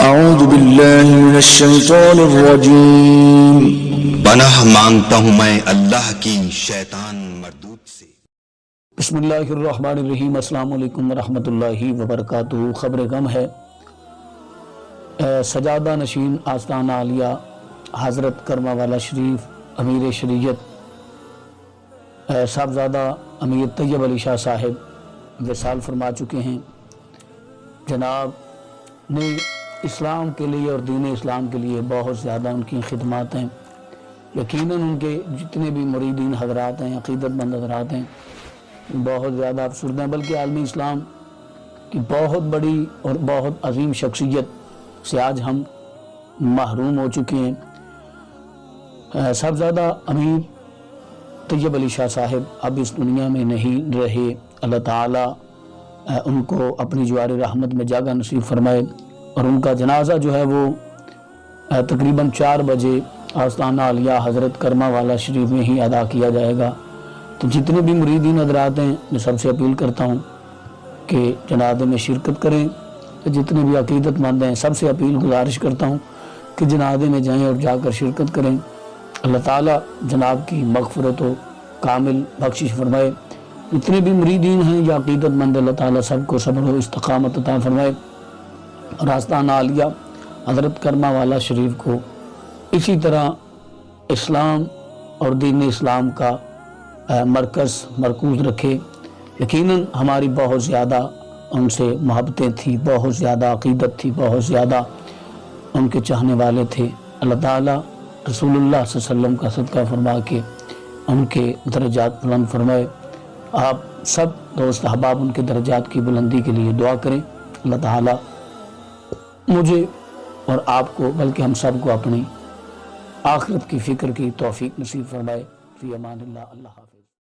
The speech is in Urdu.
اعوذ باللہ من الشیطان الرجیم۔ پناہ مانگتا ہوں میں اللہ کی شیطان مردود سے۔ بسم اللہ الرحمن الرحیم۔ السلام علیکم ورحمۃ اللہ وبرکاتہ۔ خبر غم ہے، سجادہ نشین آستانہ عالیہ حضرت کرما والا شریف امیر شریعت صاحبزادہ امیر طیب علی شاہ صاحب وصال فرما چکے ہیں۔ جناب نے اسلام کے لیے اور دین اسلام کے لیے بہت زیادہ ان کی خدمات ہیں۔ یقیناً ان کے جتنے بھی مریدین حضرات ہیں، عقیدت مند حضرات ہیں، بہت زیادہ افسردہ ہیں، بلکہ عالمی اسلام کی بہت بڑی اور بہت عظیم شخصیت سے آج ہم محروم ہو چکے ہیں۔ صاحبزادہ امیر طیب علی شاہ صاحب اب اس دنیا میں نہیں رہے۔ اللہ تعالیٰ ان کو اپنی جوار رحمت میں جگہ نصیب فرمائے، اور ان کا جنازہ جو ہے وہ تقریباً 4 بجے آستانہ عالیہ حضرت کرما والا شریف میں ہی ادا کیا جائے گا۔ تو جتنے بھی مریدین حضرات ہیں، میں سب سے اپیل کرتا ہوں کہ جنازے میں شرکت کریں۔ جتنے بھی عقیدت مند ہیں سب سے اپیل گزارش کرتا ہوں کہ جنازے میں جائیں اور جا کر شرکت کریں۔ اللہ تعالیٰ جناب کی مغفرت و کامل بخشش فرمائے۔ جتنے بھی مریدین ہیں یا عقیدت مند، اللہ تعالیٰ سب کو صبر و استقامت عطا فرمائے، اور آستانہ عالیہ حضرت کرما والا شریف کو اسی طرح اسلام اور دین اسلام کا مرکوز رکھے۔ یقیناً ہماری بہت زیادہ ان سے محبتیں تھیں، بہت زیادہ عقیدت تھی، بہت زیادہ ان کے چاہنے والے تھے۔ اللہ تعالیٰ رسول اللہ صلی اللہ علیہ وسلم کا صدقہ فرما کے ان کے درجات بلند فرمائے۔ آپ سب دوست احباب ان کے درجات کی بلندی کے لیے دعا کریں۔ اللہ تعالیٰ مجھے اور آپ کو، بلکہ ہم سب کو اپنی آخرت کی فکر کی توفیق نصیب فرمائے۔ فی امان اللہ۔ اللہ